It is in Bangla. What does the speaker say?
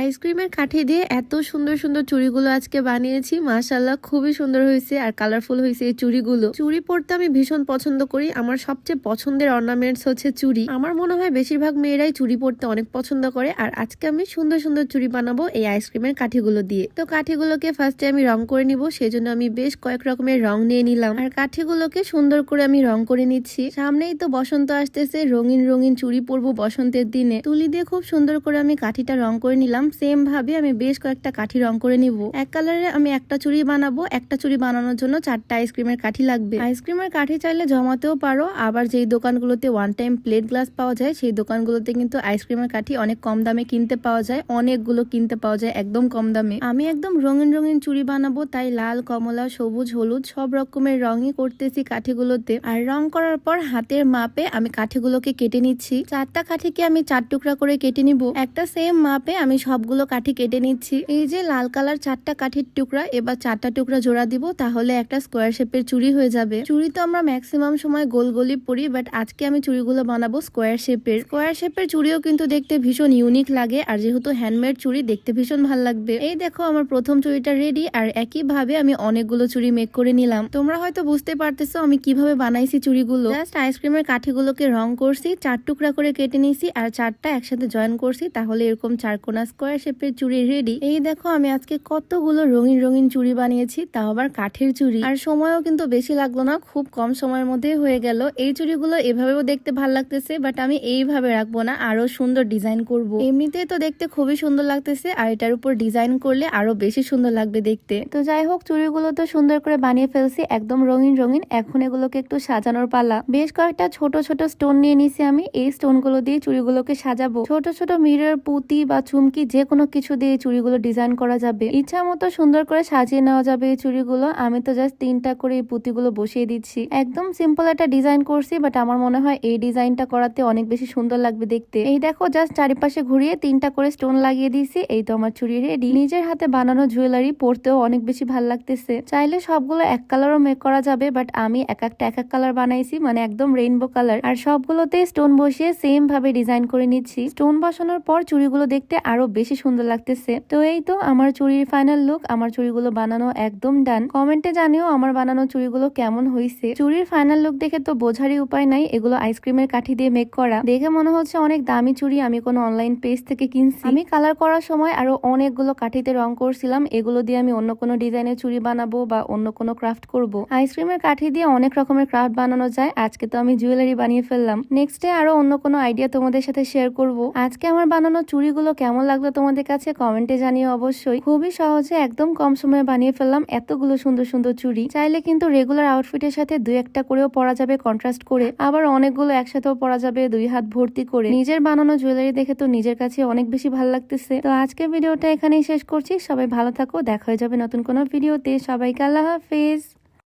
আইসক্রিমের কাঠি দিয়ে এত সুন্দর সুন্দর চুড়িগুলো আজকে বানিয়েছি, মাশাআল্লাহ খুবই সুন্দর হয়েছে আর কালারফুল হয়েছে এই চুড়িগুলো। চুড়ি পরতে আমি ভীষণ পছন্দ করি, আমার সবচেয়ে পছন্দের অর্নামেন্টস হচ্ছে চুড়ি। আমার মনে হয় বেশিরভাগ মেয়েরাই চুড়ি পরতে অনেক পছন্দ করে, আর আজকে আমি সুন্দর সুন্দর চুড়ি বানাবো এই আইসক্রিমের কাঠিগুলো দিয়ে। তো কাঠিগুলোকে ফার্স্টে আমি রং করে নিব, সেজন্য আমি বেশ কয়েক রকমের রং নিয়ে নিলাম আর কাঠিগুলোকে সুন্দর করে আমি রং করে নিচ্ছি। সামনেই তো বসন্ত আসতেছে, রঙিন রঙিন চুড়ি পরবো বসন্তের দিনে। তুলি দিয়ে খুব সুন্দর করে আমি কাঠিটা রং করে নিলাম। সেম ভাবে আমি বেশ কয়েকটা কাঠি রং করে নিব। এক কালারে আমি একটা চুড়ি বানাবো, একটা চুড়ি বানানোর জন্য 4টা আইসক্রিমের কাঠি লাগবে। আইসক্রিমের কাঠি চাইলে জমাতেও পারো, আবার যেই দোকানগুলোতে ওয়ান টাইম প্লেট গ্লাস পাওয়া যায় সেই দোকানগুলোতে কিন্তু আইসক্রিমের কাঠি অনেক কম দামে কিনতে পাওয়া যায়, অনেকগুলো কিনতে পাওয়া যায় একদম কম দামে। আমি একদম রঙিন রঙিন চুড়ি বানাবো, তাই লাল, কমলা, সবুজ, হলুদ সব রকমের রঙই করতেছি কাঠিগুলোতে। আর রং করার পর হাতের মাপে আমি কাঠিগুলোকে কেটে নিচ্ছি। 4টা কাঠিকে আমি 4 টুকরা করে কেটে নিব। একটা সেম মাপে আমি সবগুলো কাঠি কেটে নিচ্ছি। এই যে লাল কালার 4টা কাঠির টুকরা, এবার 4টা টুকরা জোড়া দিব, তাহলে একটা স্কোয়ার শেপের চুড়ি হয়ে যাবে। চুড়ি তো আমরা ম্যাক্সিমাম সময় গোল গোলই পরি, বাট আজকে আমি চুড়িগুলো বানাবো স্কোয়ার শেপের। স্কোয়ার শেপের চুড়িও কিন্তু দেখতে ভীষণ ইউনিক লাগে, আর যেহেতু হ্যান্ডমেড চুড়ি দেখতে ভীষণ ভালো লাগবে। এই দেখো আমার প্রথম চুড়িটা রেডি, আর একই ভাবে আমি অনেকগুলো চুড়ি মেক করে নিলাম। তোমরা হয়তো বুঝতে পারতেছো আমি কিভাবে বানাইছি চুড়িগুলো। জাস্ট আইসক্রিমের কাঠিগুলোকে রং করছি, 4 টুকরা করে কেটে নিয়েছি, আর 4টা একসাথে জয়েন করছি, তাহলে এরকম 4 কোনা স্কোয়ার শেপের চুড়ি রেডি। এই দেখো আমি আজকে কতগুলো রঙিন রঙিন চুড়ি বানিয়েছি, তাও আবার কাঠের চুড়ি। আর সময়ও কিন্তু বেশি লাগলো না, খুব কম সময়ের মধ্যে হয়ে গেল। এই চুড়িগুলো এভাবেও দেখতে ভালো লাগতেছে, বাট আমি এইভাবে রাখবো না, আরো সুন্দর ডিজাইন করব। এমনিতেই তো দেখতে খুবই সুন্দর লাগতেছে, আর এটার উপর ডিজাইন করলে আরো বেশি সুন্দর লাগবে দেখতে। তো যাই হোক, চুড়িগুলো তো সুন্দর করে বানিয়ে ফেলছি, একদম রঙিন রঙিন। এখন এগুলোকে একটু সাজানোর পালা। বেশ কয়েকটা ছোট ছোট স্টোন নিয়ে নিছি আমি, এই স্টোন গুলো দিয়ে চুড়িগুলোকে সাজাবো। ছোট ছোট মিরর, পুঁতি বা চুমকি যে কোনো কিছু দিয়ে চুড়িগুলো ডিজাইন করা যাবে। ইচ্ছা মতো সুন্দর করে সাজিয়ে নেওয়া যাবে এই চুড়িগুলো। আমি তো জাস্ট 3টা করে এই পুঁতিগুলো বসিয়ে দিচ্ছি। একদম সিম্পল একটা ডিজাইন করছি, বাট আমার মনে হয় এই ডিজাইনটা করাতে অনেক বেশি সুন্দর লাগবে দেখতে। এই দেখো জাস্ট চারিপাশে ঘুরিয়ে 3টা করে স্টোন লাগিয়ে দিয়েছি। এই তো আমার চুড়ি রেডি। নিজের হাতে বানানো জুয়েলারি পরতেও অনেক বেশি ভালো লাগতেছে। চাইলে সবগুলো এক কালারও মেক করা যাবে, বাট আমি এক এক কালার বানাইছি, মানে একদম রেইনবো কালার। আর সবগুলোতে স্টোন বসিয়ে সেম ভাবে ডিজাইন করে নিচ্ছি। স্টোন বসানোর পর চুড়িগুলো দেখতে আরো বেশি সুন্দর লাগতেছে। তো এই তো আমার চুড়ির ফাইনাল লুক। আমার চুড়িগুলো বানানো একদম ডান। কমেন্টে জানিও আমার বানানো চুড়িগুলো কেমন হয়েছে। চুড়ির ফাইনাল লুক দেখে তো বোঝারই উপায় নাই এগুলো আইসক্রিমের কাঠি দিয়ে মেক করা। দেখে মনে হচ্ছে অনেক দামি চুড়ি, আমি কোনো অনলাইন পেজ থেকে কিনছি। আমি কালার করার সময় আরো অনেকগুলো কাঠিতে রং করছিলাম, এগুলো দিয়ে আমি অন্য কোনো ডিজাইনের চুড়ি বানাবো বা অন্য কোনো ক্রাফট করব। আইসক্রিমের কাঠি দিয়ে অনেক রকমের ক্রাফট বানানো যায়, আজকে তো আমি জুয়েলারি বানিয়ে ফেললাম। নেক্সট ডে আরো অন্য কোনো আইডিয়া তোমাদের সাথে শেয়ার করব। আজকে আমার বানানো চুড়িগুলো কেমন লাগলো তোমাদের কাছে কমেন্টে জানিও অবশ্যই। খুবই সহজে একদম কম সময়ে বানিয়ে ফেললাম এতগুলো সুন্দর সুন্দর চুড়ি। চাইলে কিন্তু রেগুলার আউটফিটের সাথে 2-1টা করেও পরা যাবে কন্ট্রাস্ট করে, আবার অনেকগুলো একসাথেও পরা যাবে 2 হাত ভর্তি করে। নিজের বানানো জুয়েলারি দেখে তো নিজের কাছে অনেক বেশি ভালো লাগতেছে। তো আজকে ভিডিওটা এখানেই শেষ করছি। সবাই ভালো থাকো, দেখা হয়ে যাবে নতুন কোনো ভিডিওতে। সবাইকে আল্লাহ হাফেজ।